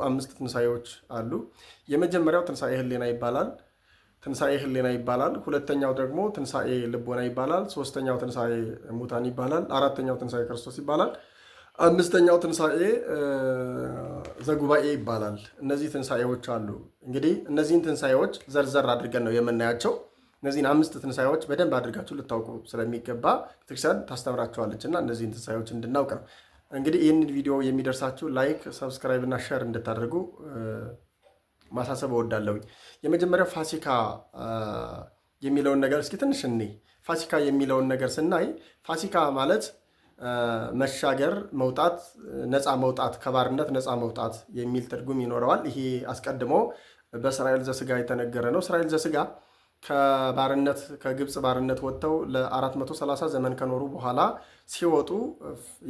5 ትንሣኤዎች አሉ። የመጀመሪያው ትንሣኤ ህሊና ይባላል። ሁለተኛው ደግሞ ትንሣኤ ልቦና ይባላል። ሶስተኛው ትንሣኤ ሙታን ይባላል። አራተኛው ትንሣኤ ክርስቶስ ይባላል። አምስተኛው ትንሣኤ ዘጉባኤ ይባላል። እነዚህ ትንሣኤዎች አሉ። እንግዲህ እነዚህን ትንሣኤዎች ዘርዘር አድርገን ነው የምናያቸው። እነዚህን 5 ትንሣኤዎች በደንብ አድርጋችሁ ልታውቁ ስለሚገባ ቤተክርስቲያን ታስተምራችኋለች እና እነዚህን ትንሣኤዎች እንድናውቅ ነው። እንግዲህ ይህንን ቪዲዮ የሚደርሳችሁ ላይክ፣ ሰብስክራይብ እና ሼር እንድታደርጉ ማሳሰብ እወዳለሁኝ። የመጀመሪያው ፋሲካ የሚለውን ነገር እስኪ ትንሽ እንይ። ፋሲካ የሚለውን ነገር ስናይ ፋሲካ ማለት መሻገር፣ መውጣት፣ ነፃ መውጣት፣ ከባርነት ነፃ መውጣት የሚል ትርጉም ይኖረዋል። ይሄ አስቀድሞ በእስራኤል ዘስጋ የተነገረ ነው። እስራኤል ዘስጋ ከባርነት ከግብፅ ባርነት ወጥተው ለ430 ዘመን ከኖሩ በኋላ ሲወጡ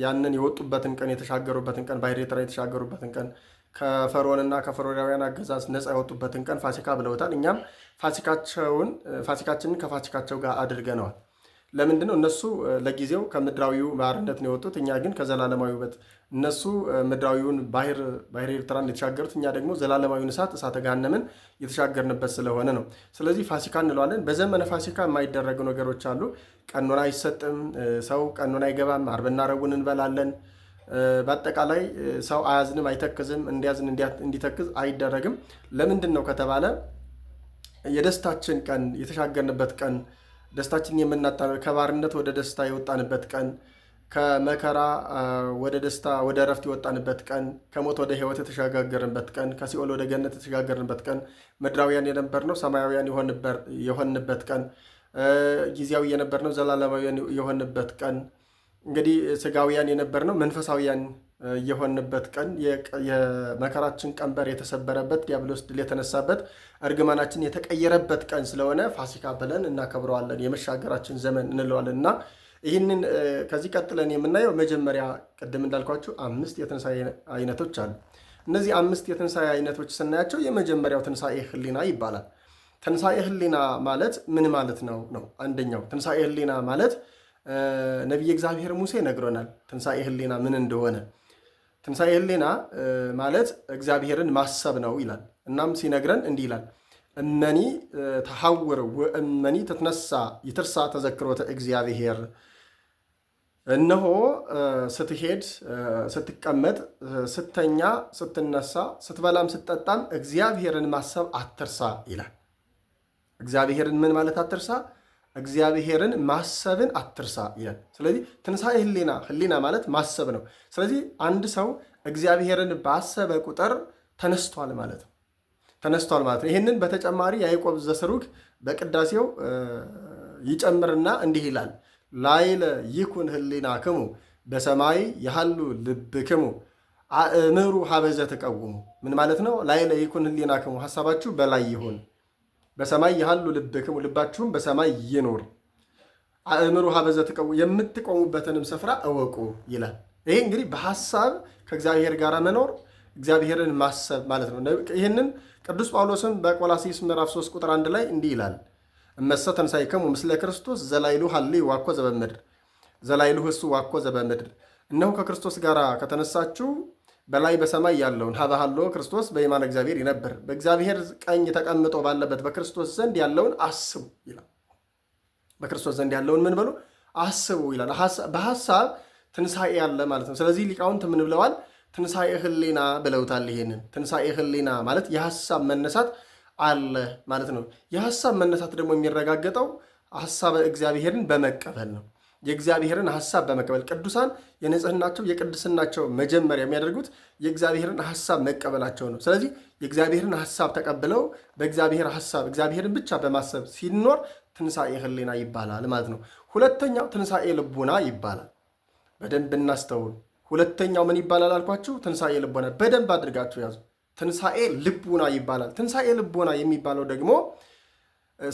ያንን የወጡበትን ቀን የተሻገሩበትን ቀን ባሕረ ኤርትራን የተሻገሩበትን ቀን ከፈርዖንና ከፈርዖናውያን አገዛዝ ነፃ የወጡበትን ቀን ፋሲካ ብለውታል። እኛም ፋሲካችንን ከፋሲካቸው ጋር አድርገነዋል። ለምንድን ነው? እነሱ ለጊዜው ከምድራዊው ባርነት ነው የወጡት፣ እኛ ግን ከዘላለማዊ ውበት። እነሱ ምድራዊውን ባሕረ ኤርትራን የተሻገሩት፣ እኛ ደግሞ ዘላለማዊውን እሳተ ገሃነምን የተሻገርንበት ስለሆነ ነው። ስለዚህ ፋሲካ እንለዋለን። በዘመነ ፋሲካ የማይደረጉ ነገሮች አሉ። ቀኖና አይሰጥም፣ ሰው ቀኖና አይገባም፣ ዓርብና ረቡዕን እንበላለን። በአጠቃላይ ሰው አያዝንም፣ አይተክዝም፣ እንዲያዝን እንዲተክዝ አይደረግም። ለምንድን ነው ከተባለ የደስታችን ቀን የተሻገርንበት ቀን፣ ደስታችን ከባርነት ወደ ደስታ የወጣንበት ቀን፣ ከመከራ ወደ ደስታ ወደ እረፍት የወጣንበት ቀን፣ ከሞት ወደ ሕይወት የተሸጋገርንበት ቀን፣ ከሲኦል ወደ ገነት የተሸጋገርንበት ቀን፣ ምድራውያን የነበርነው ሰማያውያን የሆንበት ቀን፣ ጊዜያዊ የነበርነው ዘላለማውያን የሆንበት ቀን፣ እንግዲህ ስጋውያን የነበርነው መንፈሳውያን የሆንበት ቀን፣ የመከራችን ቀንበር የተሰበረበት፣ ዲያብሎስ ድል የተነሳበት፣ እርግማናችን የተቀየረበት ቀን ስለሆነ ፋሲካ ብለን እናከብረዋለን። የመሻገራችን ዘመን እንለዋለን እና ይህንን ከዚህ ቀጥለን የምናየው መጀመሪያ ቅድም እንዳልኳችሁ 5 የትንሣኤ አይነቶች አሉ። እነዚህ 5 የትንሣኤ አይነቶች ስናያቸው የመጀመሪያው ትንሣኤ ህሊና ይባላል። ትንሣኤ ህሊና ማለት ምን ማለት ነው? አንደኛው ትንሣኤ ህሊና ማለት ነቢየ እግዚአብሔር ሙሴ ነግሮናል ትንሣኤ ህሊና ምን እንደሆነ። ትንሣኤ ህሊና ማለት እግዚአብሔርን ማሰብ ነው ይላል። እናም ሲነግረን እንዲህ ይላል፣ እመኒ ተሐውር ወእመኒ ትትነሳ ይትርሳ ተዘክሮተ እግዚአብሔር። እነሆ ስትሄድ፣ ስትቀመጥ፣ ስተኛ፣ ስትነሳ፣ ስትበላም ስትጠጣም እግዚአብሔርን ማሰብ አትርሳ ይላል። እግዚአብሔርን ምን ማለት አትርሳ? እግዚአብሔርን ማሰብን አትርሳ ይላል። ስለዚህ ትንሣኤ ህሊና ማለት ማሰብ ነው። ስለዚህ አንድ ሰው እግዚአብሔርን ባሰበ ቁጥር ተነስቷል ማለት ነው። ይህንን በተጨማሪ ያዕቆብ ዘስሩግ በቅዳሴው ይጨምርና እንዲህ ይላል፣ ላይለ ይኩን ህሊናክሙ በሰማይ ያሃሉ ልብክሙ አእምሩ ሀበዘ ተቀውሙ። ምን ማለት ነው? ላይለ ይኩን ህሊናክሙ፣ ሀሳባችሁ በላይ ይሁን፣ በሰማይ ያሃሉ ልብክሙ፣ ልባችሁም በሰማይ ይኑር፣ አእምሩ ሀበዘ ተቀውሙ፣ የምትቆሙበትንም ስፍራ እወቁ ይላል። ይሄ እንግዲህ በሀሳብ ከእግዚአብሔር ጋር መኖር፣ እግዚአብሔርን ማሰብ ማለት ነው። ይህንን ቅዱስ ጳውሎስን በቆላስይስ ምዕራፍ 3 ቁጥር 1 ላይ እንዲህ ይላል፣ እመሰ ተንሣእክሙ ምስለ ክርስቶስ ዘላይሉ ሀልዩ ዋኮ ዘበምድር፣ ዘላይሉ እሱ ዋኮ ዘበምድር። እነሆ ከክርስቶስ ጋር ከተነሳችሁ በላይ በሰማይ ያለውን ሀበሃሎ ክርስቶስ በየማነ እግዚአብሔር ይነብር፣ በእግዚአብሔር ቀኝ ተቀምጦ ባለበት በክርስቶስ ዘንድ ያለውን አስቡ ይላል። በክርስቶስ ዘንድ ያለውን ምን በሉ አስቡ ይላል። በሀሳብ ትንሣኤ ያለ ማለት ነው። ስለዚህ ሊቃውንት ምን ብለዋል? ትንሣኤ ህሊና ብለውታል። ይሄንን ትንሣኤ ህሊና ማለት የሀሳብ መነሳት አለ ማለት ነው። የሀሳብ መነሳት ደግሞ የሚረጋገጠው ሀሳብ እግዚአብሔርን በመቀበል ነው። የእግዚአብሔርን ሀሳብ በመቀበል ቅዱሳን የንጽህናቸው የቅድስናቸው መጀመሪያ የሚያደርጉት የእግዚአብሔርን ሀሳብ መቀበላቸው ነው። ስለዚህ የእግዚአብሔርን ሀሳብ ተቀብለው በእግዚአብሔር ሀሳብ እግዚአብሔርን ብቻ በማሰብ ሲኖር ትንሣኤ ህሊና ይባላል ማለት ነው። ሁለተኛው ትንሣኤ ልቡና ይባላል። በደንብ እናስተውል። ሁለተኛው ምን ይባላል አልኳችሁ? ትንሣኤ ልቡና። በደንብ አድርጋችሁ ያዙ። ትንሣኤ ልቡና ይባላል። ትንሣኤ ልቡና የሚባለው ደግሞ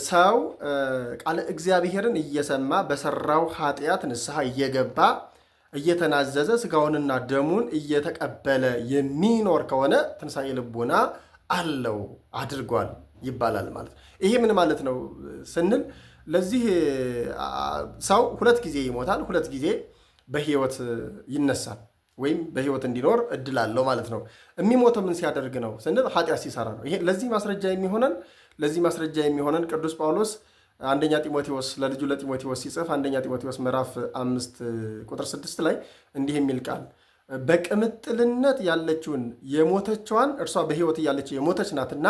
ሰው ቃለ እግዚአብሔርን እየሰማ በሰራው ኃጢአት ንስሐ እየገባ እየተናዘዘ ስጋውንና ደሙን እየተቀበለ የሚኖር ከሆነ ትንሣኤ ልቡና አለው አድርጓል ይባላል ማለት ነው። ይሄ ምን ማለት ነው ስንል ለዚህ ሰው 2 ጊዜ ይሞታል፣ 2 ጊዜ በህይወት ይነሳል። ወይም በህይወት እንዲኖር እድል አለው ማለት ነው። የሚሞተው ምን ሲያደርግ ነው ስንል ኃጢአት ሲሰራ ነው። ይሄ ለዚህ ማስረጃ የሚሆነን ቅዱስ ጳውሎስ አንደኛ ጢሞቴዎስ ለልጁ ለጢሞቴዎስ ሲጽፍ አንደኛ ጢሞቴዎስ ምዕራፍ 5 ቁጥር 6 ላይ እንዲህ የሚል ቃል በቅምጥልነት ያለችውን የሞተችዋን እርሷ በህይወት እያለች የሞተች ናትና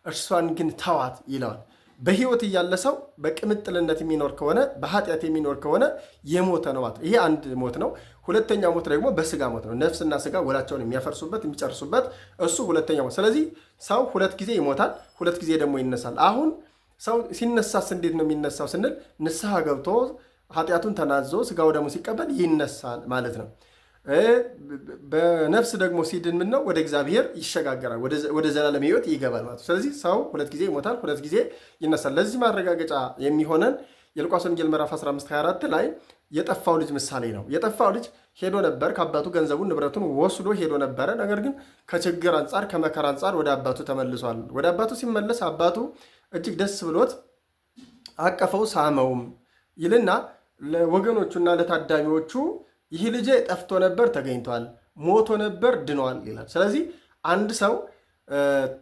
እርሷን ግን ተዋት ይለዋል። በህይወት እያለ ሰው በቅምጥልነት የሚኖር ከሆነ በኃጢአት የሚኖር ከሆነ የሞተ ነው ማለት። ይሄ አንድ ሞት ነው። ሁለተኛው ሞት ደግሞ በስጋ ሞት ነው። ነፍስና ስጋ ወላቸውን የሚያፈርሱበት የሚጨርሱበት እሱ ሁለተኛው ሞት። ስለዚህ ሰው ሁለት ጊዜ ይሞታል፣ ሁለት ጊዜ ደግሞ ይነሳል። አሁን ሰው ሲነሳስ እንዴት ነው የሚነሳው ስንል ንስሐ ገብቶ ኃጢአቱን ተናዞ ስጋው ደግሞ ሲቀበል ይነሳል ማለት ነው። በነፍስ ደግሞ ሲድን ምን ነው ወደ እግዚአብሔር ይሸጋገራል፣ ወደ ዘላለም ህይወት ይገባል ማለት ነው። ስለዚህ ሰው ሁለት ጊዜ ይሞታል፣ ሁለት ጊዜ ይነሳል። ለዚህ ማረጋገጫ የሚሆነን የሉቃስ ወንጌል ምዕራፍ 15:24 ላይ የጠፋው ልጅ ምሳሌ ነው። የጠፋው ልጅ ሄዶ ነበር፣ ከአባቱ ገንዘቡን ንብረቱን ወስዶ ሄዶ ነበረ። ነገር ግን ከችግር አንጻር ከመከራ አንጻር ወደ አባቱ ተመልሷል። ወደ አባቱ ሲመለስ አባቱ እጅግ ደስ ብሎት አቀፈው፣ ሳመውም ይልና ለወገኖቹና ለታዳሚዎቹ ይህ ልጄ ጠፍቶ ነበር ተገኝቷል፣ ሞቶ ነበር ድኗል ይላል። ስለዚህ አንድ ሰው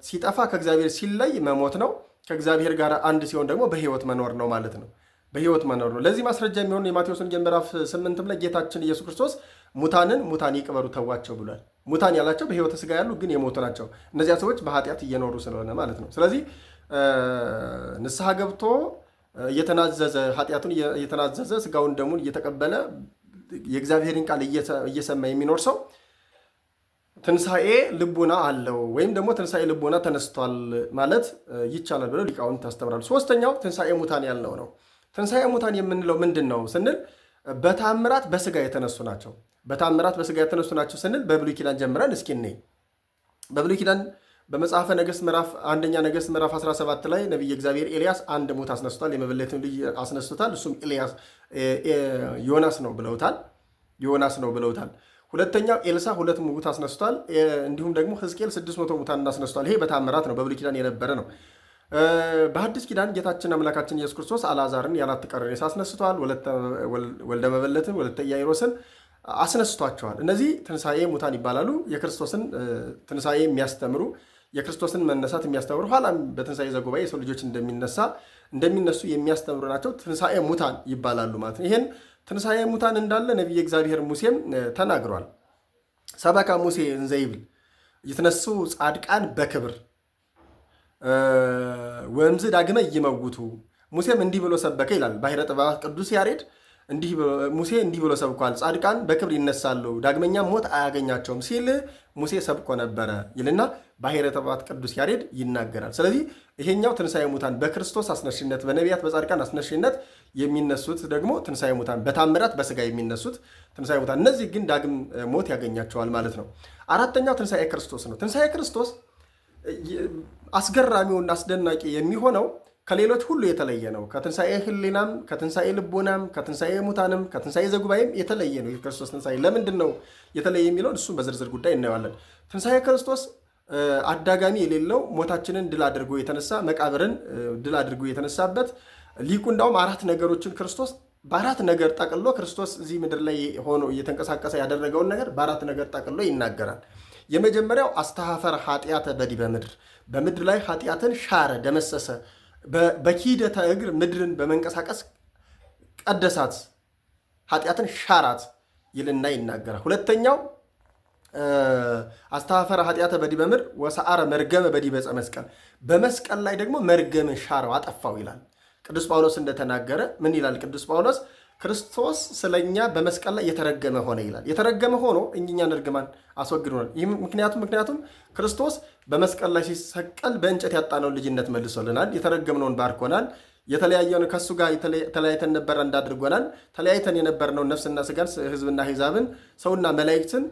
ሲጠፋ ከእግዚአብሔር ሲለይ መሞት ነው። ከእግዚአብሔር ጋር አንድ ሲሆን ደግሞ በህይወት መኖር ነው ማለት ነው። በህይወት መኖር ነው። ለዚህ ማስረጃ የሚሆኑ የማቴዎስ ወንጌል ምዕራፍ 8 ላይ ጌታችን ኢየሱስ ክርስቶስ ሙታን ይቅበሩ ተዋቸው ብሏል። ሙታን ያላቸው በህይወተ ስጋ ያሉ ግን የሞቱ ናቸው። እነዚያ ሰዎች በኃጢአት እየኖሩ ስለሆነ ማለት ነው። ስለዚህ ንስሐ ገብቶ እየተናዘዘ ኃጢአቱን እየተናዘዘ ስጋውን ደሙን እየተቀበለ የእግዚአብሔርን ቃል እየሰማ የሚኖር ሰው ትንሣኤ ልቡና አለው ወይም ደግሞ ትንሣኤ ልቡና ተነስቷል ማለት ይቻላል ብለው ሊቃውንት ያስተምራሉ። ሶስተኛው ትንሣኤ ሙታን ያልነው ነው። ትንሣኤ ሙታን የምንለው ምንድን ነው ስንል በታምራት በስጋ የተነሱ ናቸው። በታምራት በስጋ የተነሱ ናቸው ስንል በብሉይ ኪዳን ጀምረን እስኪ እንይ። በብሉይ ኪዳን በመጽሐፈ ነገሥት አንደኛ ነገሥት ምዕራፍ 17 ላይ ነቢየ እግዚአብሔር ኤልያስ አንድ ሙት አስነስቷል። የመበለትን ልጅ አስነስቶታል። እሱም ዮናስ ነው ብለውታል። ሁለተኛው ኤልሳ 2 ሙት አስነስቷል። እንዲሁም ደግሞ ሕዝቅኤል 600 ሙታን አስነስቷል። ይሄ በታምራት ነው፣ በብሉይ ኪዳን የነበረ ነው። በሐዲስ ኪዳን ጌታችን አምላካችን ኢየሱስ ክርስቶስ አልዓዛርን የ4 ቀን ሬሳ አስነስቷል። ወልደ መበለትን ወለተ ኢያኢሮስን አስነስቷቸዋል። እነዚህ ትንሣኤ ሙታን ይባላሉ። የክርስቶስን ትንሣኤ የሚያስተምሩ የክርስቶስን መነሳት የሚያስተምሩ ኋላም በትንሣኤ ዘጉባኤ የሰው ልጆች እንደሚነሱ የሚያስተምሩ ናቸው። ትንሣኤ ሙታን ይባላሉ ማለት ነው። ይህን ትንሣኤ ሙታን እንዳለ ነቢየ እግዚአብሔር ሙሴም ተናግሯል። ሰበካ ሙሴ እንዘ ይብል ይትነሱ ጻድቃን በክብር ወእምዝ ዳግመ ይመውቱ። ሙሴም እንዲህ ብሎ ሰበከ ይላል ባሕረ ጥበባት ቅዱስ ያሬድ። ሙሴ እንዲህ ብሎ ሰብኳል፣ ጻድቃን በክብር ይነሳሉ፣ ዳግመኛም ሞት አያገኛቸውም ሲል ሙሴ ሰብኮ ነበረ ይልና ባሕረ ጥበባት ቅዱስ ያሬድ ይናገራል። ስለዚህ ይሄኛው ትንሣኤ ሙታን በክርስቶስ አስነሽነት፣ በነቢያት በጻድቃን አስነሽነት የሚነሱት ደግሞ ትንሣኤ ሙታን በታምራት በስጋ የሚነሱት ትንሣኤ ሙታን፣ እነዚህ ግን ዳግም ሞት ያገኛቸዋል ማለት ነው። አራተኛው ትንሣኤ ክርስቶስ ነው። ትንሣኤ ክርስቶስ አስገራሚውና አስደናቂ የሚሆነው ከሌሎች ሁሉ የተለየ ነው። ከትንሣኤ ሕሊናም ከትንሣኤ ልቦናም ከትንሣኤ ሙታንም ከትንሣኤ ዘጉባኤም የተለየ ነው። የክርስቶስ ትንሣኤ ለምንድን ነው የተለየ የሚለውን እሱም በዝርዝር ጉዳይ እናየዋለን። ትንሣኤ ክርስቶስ አዳጋሚ የሌለው ሞታችንን ድል አድርጎ የተነሳ መቃብርን ድል አድርጎ የተነሳበት ሊቁ እንዳውም 4 ነገሮችን ክርስቶስ በ4 ነገር ጠቅሎ ክርስቶስ እዚህ ምድር ላይ ሆኖ እየተንቀሳቀሰ ያደረገውን ነገር በ4 ነገር ጠቅሎ ይናገራል። የመጀመሪያው አስተሐፈረ ኃጢአተ በዲበ ምድር፣ በምድር ላይ ኃጢአትን ሻረ፣ ደመሰሰ። በኪደተ እግር ምድርን በመንቀሳቀስ ቀደሳት፣ ኃጢአትን ሻራት ይልና ይናገራል። ሁለተኛው አስተሐፈረ ኃጢአተ በዲበ ምድር ወሰአረ መርገመ በዲበ ዕፀ መስቀል፣ በመስቀል ላይ ደግሞ መርገምን ሻረው አጠፋው ይላል። ቅዱስ ጳውሎስ እንደተናገረ ምን ይላል ቅዱስ ጳውሎስ? ክርስቶስ ስለኛ በመስቀል ላይ የተረገመ ሆነ ይላል። የተረገመ ሆኖ እኛን እርግማን አስወግዶናል። ይህም ምክንያቱም ክርስቶስ በመስቀል ላይ ሲሰቀል በእንጨት ያጣነውን ልጅነት መልሶልናል። የተረገምነውን ባርኮናል። የተለያየውን ከእሱ ጋር ተለያይተን ነበር እንዳድርጎናል። ተለያይተን የነበርነውን ነፍስና ስጋን፣ ሕዝብና አሕዛብን፣ ሰውና መላእክትን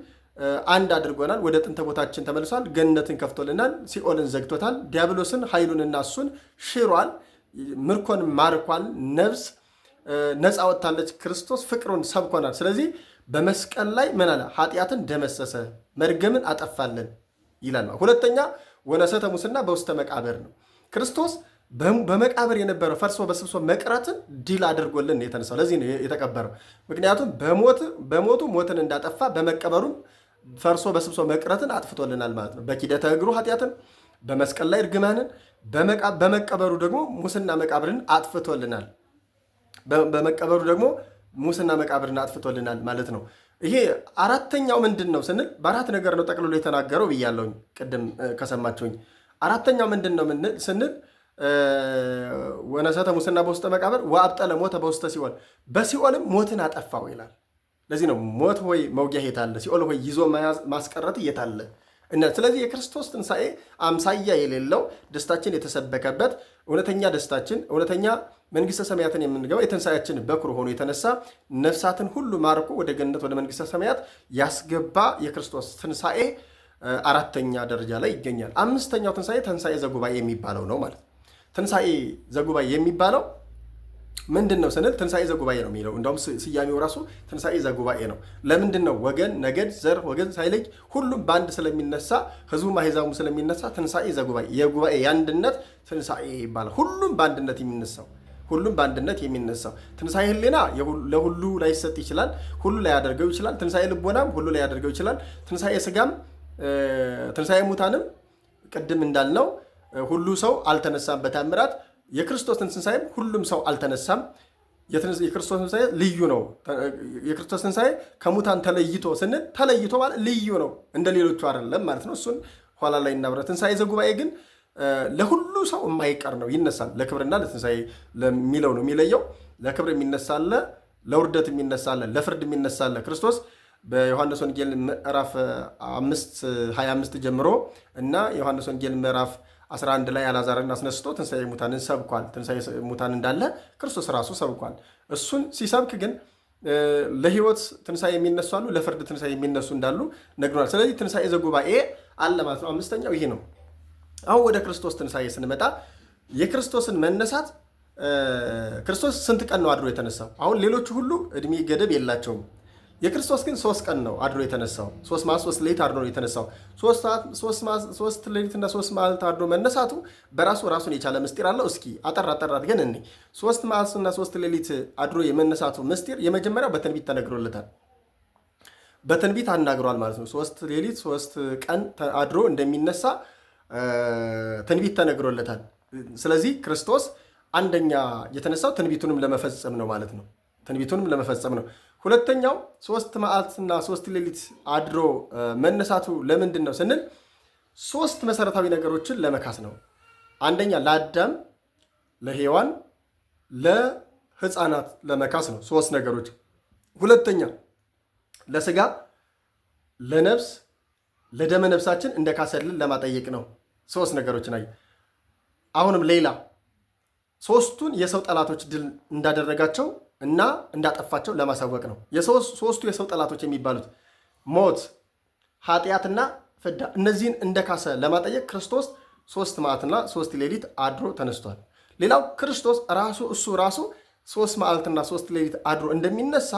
አንድ አድርጎናል። ወደ ጥንተ ቦታችን ተመልሷል። ገነትን ከፍቶልናል። ሲኦልን ዘግቶታል። ዲያብሎስን ኃይሉንና እሱን ሽሯል። ምርኮን ማርኳል። ነፍስ ነፃ ወጥታለች። ክርስቶስ ፍቅሩን ሰብኮናል። ስለዚህ በመስቀል ላይ ምን አለ? ኃጢአትን ደመሰሰ፣ መርገምን አጠፋለን ይላል። ሁለተኛ ወነሰተ ሙስና በውስተ መቃብር ነው። ክርስቶስ በመቃብር የነበረው ፈርሶ በስብሶ መቅረትን ድል አድርጎልን የተነሳው። ለዚህ ነው የተቀበረው። ምክንያቱም በሞቱ ሞትን እንዳጠፋ በመቀበሩም ፈርሶ በስብሶ መቅረትን አጥፍቶልናል ማለት ነው። በኪደተ እግሩ ኃጢአትን፣ በመስቀል ላይ እርግማንን፣ በመቀበሩ ደግሞ ሙስና መቃብርን አጥፍቶልናል። በመቀበሩ ደግሞ ሙስና መቃብርን አጥፍቶልናል ማለት ነው። ይሄ አራተኛው ምንድን ነው ስንል በአራት ነገር ነው ጠቅልሎ የተናገረው ብያለሁኝ ቅድም ከሰማችሁኝ። አራተኛው ምንድን ነው ስንል ወነሰተ ሙስና በውስተ መቃብር ወአብጠለ ሞተ በውስተ ሲኦል፣ በሲኦልም ሞትን አጠፋው ይላል። ለዚህ ነው ሞት ሆይ መውጊያ የታለ፣ ሲኦል ሆይ ይዞ ማስቀረት የታለ። ስለዚህ የክርስቶስ ትንሣኤ አምሳያ የሌለው ደስታችን የተሰበከበት እውነተኛ ደስታችን እውነተኛ መንግሥተ ሰማያትን የምንገባው የትንሣኤያችን በኩር ሆኖ የተነሳ ነፍሳትን ሁሉ ማርኮ ወደ ገነት ወደ መንግሥተ ሰማያት ያስገባ የክርስቶስ ትንሣኤ አራተኛ ደረጃ ላይ ይገኛል። አምስተኛው ትንሣኤ ትንሣኤ ዘጉባኤ የሚባለው ነው ማለት ነው። ትንሣኤ ዘጉባኤ የሚባለው ምንድን ነው ስንል ትንሣኤ ዘጉባኤ ነው የሚለው። እንደውም ስያሜው ራሱ ትንሣኤ ዘጉባኤ ነው። ለምንድን ነው? ወገን፣ ነገድ፣ ዘር፣ ወገን ሳይለይ ሁሉም በአንድ ስለሚነሳ ህዝቡም አሕዛቡም ስለሚነሳ ትንሣኤ ዘጉባኤ የጉባኤ የአንድነት ትንሣኤ ይባላል። ሁሉም በአንድነት የሚነሳው ትንሣኤ ህሊና ለሁሉ ላይሰጥ ይችላል፣ ሁሉ ላያደርገው ይችላል። ትንሣኤ ልቦናም ሁሉ ላያደርገው ይችላል። ትንሣኤ ስጋም ትንሣኤ ሙታንም ቅድም እንዳልነው ሁሉ ሰው አልተነሳም በታምራት። የክርስቶስን ትንሣኤም ሁሉም ሰው አልተነሳም። የክርስቶስ ትንሣኤ ልዩ ነው። የክርስቶስ ትንሣኤ ከሙታን ተለይቶ ስንል ተለይቶ ማለት ልዩ ነው፣ እንደ ሌሎቹ አይደለም ማለት ነው። እሱን ኋላ ላይ እናብረ። ትንሣኤ ዘጉባኤ ግን ለሁሉ ሰው የማይቀር ነው፣ ይነሳል። ለክብርና ለትንሣኤ ለሚለው ነው የሚለየው። ለክብር የሚነሳለ፣ ለውርደት የሚነሳለ፣ ለፍርድ የሚነሳለ። ክርስቶስ በዮሐንስ ወንጌል ምዕራፍ 5:25 ጀምሮ እና ዮሐንስ ወንጌል ምዕራፍ 11 ላይ አልዓዛርን አስነስቶ ትንሣኤ ሙታንን ሰብኳል። ትንሣኤ ሙታን እንዳለ ክርስቶስ ራሱ ሰብኳል። እሱን ሲሰብክ ግን ለሕይወት ትንሣኤ የሚነሱ አሉ፣ ለፍርድ ትንሣኤ የሚነሱ እንዳሉ ነግሯል። ስለዚህ ትንሣኤ ዘጉባኤ አለ ማለት ነው። አምስተኛው ይሄ ነው። አሁን ወደ ክርስቶስ ትንሣኤ ስንመጣ የክርስቶስን መነሳት ክርስቶስ ስንት ቀን ነው አድሮ የተነሳው? አሁን ሌሎቹ ሁሉ እድሜ ገደብ የላቸውም። የክርስቶስ ግን 3 ቀን ነው አድሮ የተነሳው። 3 መዓልት 3 ሌሊት አድሮ ነው የተነሳው። 3 ሌሊትና 3 መዓልት አድሮ መነሳቱ በራሱ ራሱን የቻለ ምስጢር አለው። እስኪ አጠር ግን እኔ 3 መዓልትና 3 ሌሊት አድሮ የመነሳቱ ምስጢር የመጀመሪያው በትንቢት ተነግሮለታል። በትንቢት አናግሯል ማለት ነው። 3 ሌሊት 3 ቀን አድሮ እንደሚነሳ ትንቢት ተነግሮለታል። ስለዚህ ክርስቶስ አንደኛ የተነሳው ትንቢቱንም ለመፈጸም ነው ማለት ነው። ትንቢቱንም ለመፈጸም ነው። ሁለተኛው 3 መዓልትና 3 ሌሊት አድሮ መነሳቱ ለምንድን ነው ስንል 3 መሰረታዊ ነገሮችን ለመካስ ነው። አንደኛ ለአዳም፣ ለሔዋን፣ ለሕፃናት ለመካስ ነው 3 ነገሮች። ሁለተኛ ለስጋ፣ ለነፍስ፣ ለደመ ነፍሳችን እንደካሰልን ለማጠየቅ ነው 3 ነገሮችን አየ። አሁንም ሌላ 3ቱን የሰው ጠላቶች ድል እንዳደረጋቸው እና እንዳጠፋቸው ለማሳወቅ ነው። ሶስቱ የሰው ጠላቶች የሚባሉት ሞት፣ ኃጢአትና ፍዳ፣ እነዚህን እንደካሰ ለማጠየቅ ክርስቶስ 3 መዓልትና 3 ሌሊት አድሮ ተነስቷል። ሌላው ክርስቶስ እሱ ራሱ 3 መዓልትና 3 ሌሊት አድሮ እንደሚነሳ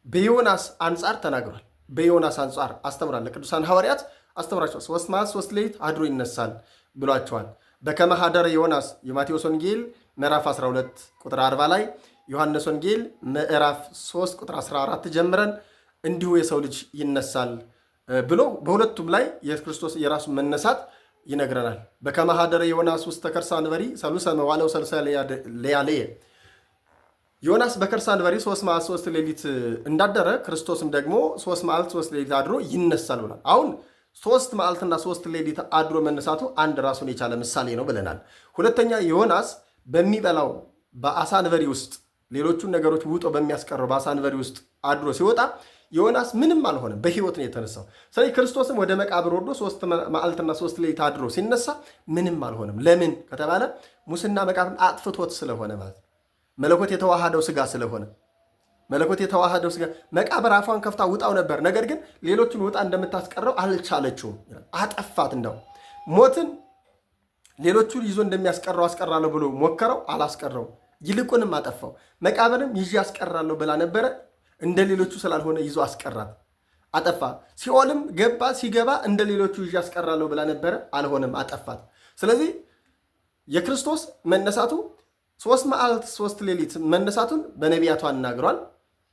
በዮናስ አንጻር ተናግሯል። በዮናስ አንጻር አስተምሯል። ለቅዱሳን ሐዋርያት አስተምሯቸዋል። 3 መዓልት 3 ሌሊት አድሮ ይነሳል ብሏቸዋል። በከመ ኀደረ ዮናስ የማቴዎስ ወንጌል ምዕራፍ 12 ቁጥር 40 ላይ፣ ዮሐንስ ወንጌል ምዕራፍ 3 ቁጥር 14 ጀምረን እንዲሁ የሰው ልጅ ይነሳል ብሎ በሁለቱም ላይ የክርስቶስ የራሱ መነሳት ይነግረናል። በከመ ኀደረ ዮናስ ውስተ ከርሰ አንበሪ ሰሉሰ መዋዕለ ወሰሉሰ ሌሊየ፣ ዮናስ በከርሰ አንበሪ 3 መዓልት 3 ሌሊት እንዳደረ ክርስቶስም ደግሞ 3 መዓልት 3 ሌሊት አድሮ ይነሳል ብሏል። አሁን 3 መዓልትና 3 ሌሊት አድሮ መነሳቱ አንድ ራሱን የቻለ ምሳሌ ነው ብለናል። ሁለተኛ ዮናስ በሚበላው በአሳ አንበሪ ውስጥ ሌሎቹን ነገሮች ውጦ በሚያስቀረው በአሳ አንበሪ ውስጥ አድሮ ሲወጣ ዮናስ ምንም አልሆነም፣ በሕይወት ነው የተነሳው። ስለዚህ ክርስቶስም ወደ መቃብር ወርዶ 3 መዓልትና 3 ሌሊት አድሮ ሲነሳ ምንም አልሆነም። ለምን ከተባለ ሙስና መቃብርን አጥፍቶት ስለሆነ ማለት ነው። መለኮት የተዋሃደው ስጋ ስለሆነ መለኮት የተዋሃደው ስጋ መቃብር አፏን ከፍታ ውጣው ነበር፣ ነገር ግን ሌሎችን ውጣ እንደምታስቀረው አልቻለችውም፣ አጠፋት። እንደው ሞትን ሌሎቹን ይዞ እንደሚያስቀረው አስቀራለሁ ብሎ ሞከረው፣ አላስቀረው፣ ይልቁንም አጠፋው። መቃብርም ይዤ አስቀራለሁ ብላ ነበረ፣ እንደ ሌሎቹ ስላልሆነ ይዞ አስቀራት፣ አጠፋ። ሲኦልም ገባ፣ ሲገባ እንደ ሌሎቹ ይዤ አስቀራለሁ ብላ ነበረ፣ አልሆነም፣ አጠፋት። ስለዚህ የክርስቶስ መነሳቱ 3 መዓልት 3 ሌሊት መነሳቱን በነቢያቱ አናግሯል።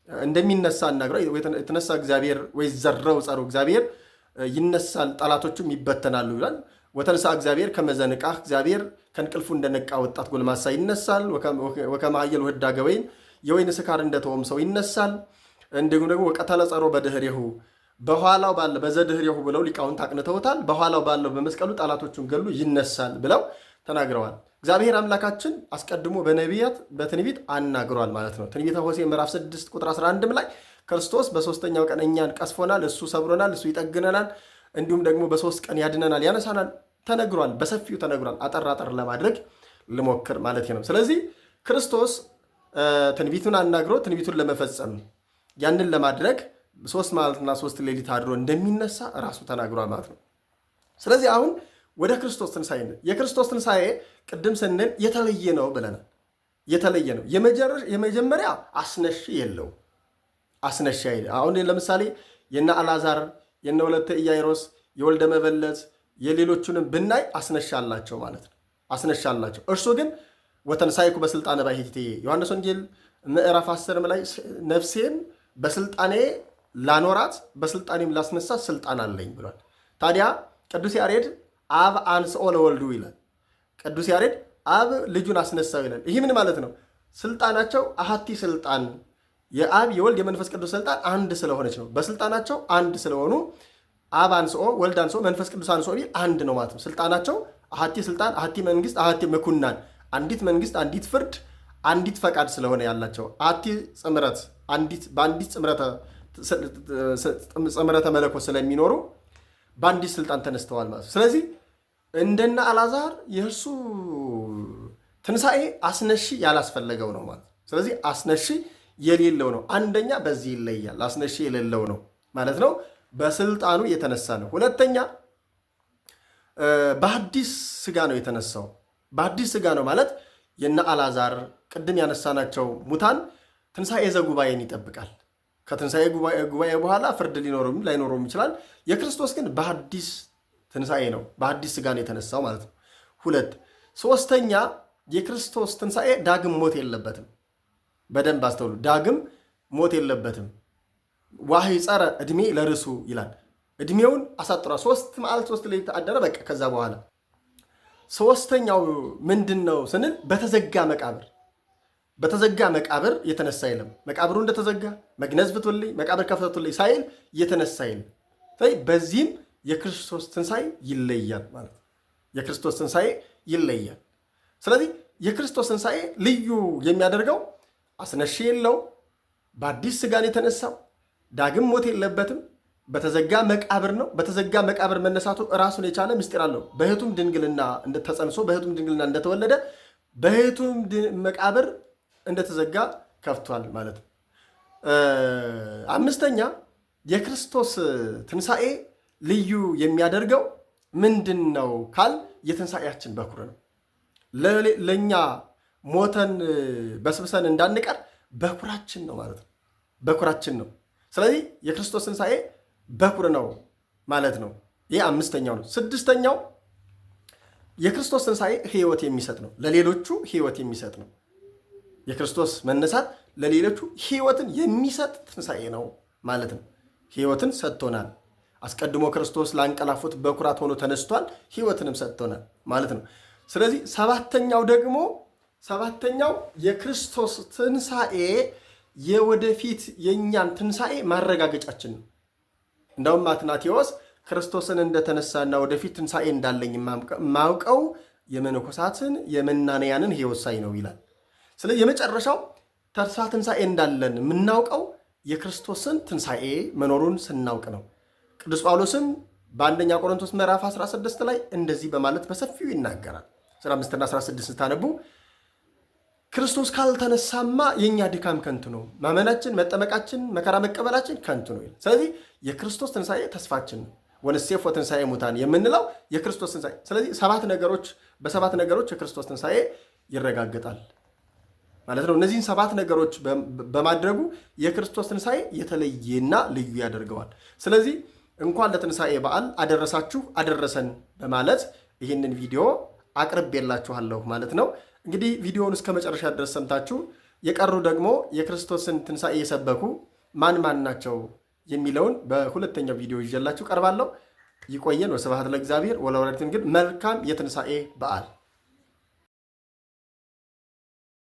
እንደሚነሳ አናግሯል። የተነሳ እግዚአብሔር ወይ ዘረው ጸሩ እግዚአብሔር ይነሳል፣ ጠላቶቹም ይበተናሉ ይላል። ወተንሳ እግዚአብሔር ከመዘንቃህ እግዚአብሔር ከእንቅልፉ እንደነቃ ወጣት ጎልማሳ ይነሳል። ወከማየል ወህዳ ገወይን የወይን ስካር እንደተወም ሰው ይነሳል። እንዲሁም ደግሞ ወቀተለ ጸሮ በድህሬሁ በኋላው ባለ በዘድህሬሁ ብለው ሊቃውንት አቅንተውታል። በኋላው ባለው በመስቀሉ ጠላቶቹን ገሉ ይነሳል ብለው ተናግረዋል። እግዚአብሔር አምላካችን አስቀድሞ በነቢያት በትንቢት አናግሯል ማለት ነው። ትንቢተ ሆሴዕ ምዕራፍ 6 ቁጥር 11 ላይ ክርስቶስ በሶስተኛው ቀን እኛን ቀስፎናል፣ እሱ ሰብሮናል፣ እሱ ይጠግነናል፣ እንዲሁም ደግሞ በሶስት ቀን ያድነናል፣ ያነሳናል ተነግሯል። በሰፊው ተነግሯል። አጠር ለማድረግ ልሞክር ማለት ነው። ስለዚህ ክርስቶስ ትንቢቱን አናግሮ ትንቢቱን ለመፈጸም ያንን ለማድረግ 3 መዓልትና 3 ሌሊት አድሮ እንደሚነሳ ራሱ ተናግሯል ማለት ነው። ስለዚህ አሁን ወደ ክርስቶስ ትንሣኤ የክርስቶስ ትንሣኤ ቅድም ስንል የተለየ ነው ብለናል። የተለየ ነው። የመጀመሪያ አስነሺ የለው አስነሺ አይደል። አሁን ለምሳሌ የነ አልዓዛር የነ ወለተ ኢያይሮስ የወልደ መበለት የሌሎቹንም ብናይ አስነሻ አላቸው ማለት ነው። አስነሻ አላቸው። እርሱ ግን ወተንሳይኩ በስልጣነ ባሕቲቴ ዮሐንስ ወንጌል ምዕራፍ 10 ላይ ነፍሴን በስልጣኔ ላኖራት በስልጣኔም ላስነሳት ስልጣን አለኝ ብሏል። ታዲያ ቅዱስ ያሬድ አብ አንስኦ ለወልዱ ይላል። ቅዱስ ያሬድ አብ ልጁን አስነሳው ይላል። ይህ ምን ማለት ነው? ስልጣናቸው አሐቲ ስልጣን የአብ የወልድ የመንፈስ ቅዱስ ስልጣን አንድ ስለሆነች ነው። በስልጣናቸው አንድ ስለሆኑ አብ አንስኦ ወልድ አንስኦ መንፈስ ቅዱስ አንስኦ ቢል አንድ ነው ማለት ነው። ስልጣናቸው አሐቲ ስልጣን አሐቲ መንግስት አሐቲ ምኩናን፣ አንዲት መንግስት አንዲት ፍርድ አንዲት ፈቃድ ስለሆነ ያላቸው አሐቲ ጽምረት በአንዲት ጽምረተ መለኮት ስለሚኖሩ በአንዲት ስልጣን ተነስተዋል ማለት ነው። ስለዚህ እንደነ አልዓዛር የእርሱ ትንሣኤ አስነሺ ያላስፈለገው ነው ማለት ነው። ስለዚህ አስነሺ የሌለው ነው። አንደኛ በዚህ ይለያል። አስነሺ የሌለው ነው ማለት ነው። በስልጣኑ የተነሳ ነው። ሁለተኛ በአዲስ ስጋ ነው የተነሳው። በአዲስ ስጋ ነው ማለት የነ አልዓዛር ቅድም ያነሳናቸው ሙታን ትንሣኤ ዘጉባኤን ይጠብቃል። ከትንሣኤ ጉባኤ በኋላ ፍርድ ሊኖረውም ላይኖረውም ይችላል። የክርስቶስ ግን በአዲስ ትንሣኤ ነው። በአዲስ ስጋ ነው የተነሳው ማለት ነው። ሁለት ሶስተኛ የክርስቶስ ትንሣኤ ዳግም ሞት የለበትም። በደንብ አስተውሉ። ዳግም ሞት የለበትም። ዋህይ ጸረ ዕድሜ ለርሱ ይላል። ዕድሜውን አሳጥሯ 3 መዓልት 3 ሌሊት አደረ። በቃ ከዛ በኋላ ሶስተኛው ምንድን ነው ስንል በተዘጋ መቃብር የተነሳ የለም። መቃብሩ እንደተዘጋ መግነዝ ፍቱልኝ መቃብር ከፍቱልኝ ሳይል የተነሳ የለም። በዚህም የክርስቶስ ትንሣኤ ይለያል ማለት ነው። የክርስቶስ ትንሣኤ ይለያል። ስለዚህ የክርስቶስ ትንሣኤ ልዩ የሚያደርገው አስነሺ የለው፣ በአዲስ ስጋን የተነሳው ዳግም ሞት የለበትም፣ በተዘጋ መቃብር ነው። በተዘጋ መቃብር መነሳቱ ራሱን የቻለ ምስጢር አለው። በሕቱም ድንግልና ተጸንሶ በሕቱም ድንግልና እንደተወለደ በሕቱም መቃብር እንደተዘጋ ከፍቷል ማለት ነው። አምስተኛ የክርስቶስ ትንሣኤ ልዩ የሚያደርገው ምንድን ነው ካል የትንሣኤያችን በኩር ነው። ለእኛ ሞተን በስብሰን እንዳንቀር በኩራችን ነው ማለት ነው። በኩራችን ነው። ስለዚህ የክርስቶስ ትንሣኤ በኩር ነው ማለት ነው። ይህ አምስተኛው ነው። ስድስተኛው የክርስቶስ ትንሣኤ ሕይወት የሚሰጥ ነው። ለሌሎቹ ሕይወት የሚሰጥ ነው። የክርስቶስ መነሳት ለሌሎቹ ሕይወትን የሚሰጥ ትንሣኤ ነው ማለት ነው። ሕይወትን ሰጥቶናል። አስቀድሞ ክርስቶስ ላንቀላፉት በኩራት ሆኖ ተነስቷል። ሕይወትንም ሰጥቶናል ማለት ነው። ስለዚህ ሰባተኛው የክርስቶስ ትንሣኤ የወደፊት የእኛን ትንሣኤ ማረጋገጫችን ነው። እንደውም አትናቴዎስ ክርስቶስን እንደተነሳና ወደፊት ትንሣኤ እንዳለኝ የማውቀው የመነኮሳትን የመናንያንን ሕይወት ሳይ ነው ይላል። ስለዚህ የመጨረሻው ተስፋ ትንሣኤ እንዳለን የምናውቀው የክርስቶስን ትንሣኤ መኖሩን ስናውቅ ነው። ቅዱስ ጳውሎስም በአንደኛ ቆሮንቶስ ምዕራፍ 16 ላይ እንደዚህ በማለት በሰፊው ይናገራል። 15ና 16 ስታነቡ ክርስቶስ ካልተነሳማ የእኛ ድካም ከንቱ ነው፣ ማመናችን፣ መጠመቃችን፣ መከራ መቀበላችን ከንቱ ነው። ስለዚህ የክርስቶስ ትንሣኤ ተስፋችን ነው። ወንሴፎ ትንሣኤ ሙታን የምንለው የክርስቶስ ትንሣኤ። ስለዚህ በሰባት ነገሮች የክርስቶስ ትንሣኤ ይረጋገጣል ማለት ነው። እነዚህን 7 ነገሮች በማድረጉ የክርስቶስ ትንሣኤ የተለየና ልዩ ያደርገዋል። ስለዚህ እንኳን ለትንሣኤ በዓል አደረሳችሁ አደረሰን በማለት ይህንን ቪዲዮ አቅርቤላችኋለሁ ማለት ነው። እንግዲህ ቪዲዮውን እስከ መጨረሻ ድረስ ሰምታችሁ የቀሩ ደግሞ የክርስቶስን ትንሣኤ የሰበኩ ማን ናቸው የሚለውን በሁለተኛው ቪዲዮ ይዤላችሁ ቀርባለሁ። ይቆየን። ወስብሐት ለእግዚአብሔር ወለወላዲቱ ድንግል። መልካም የትንሣኤ በዓል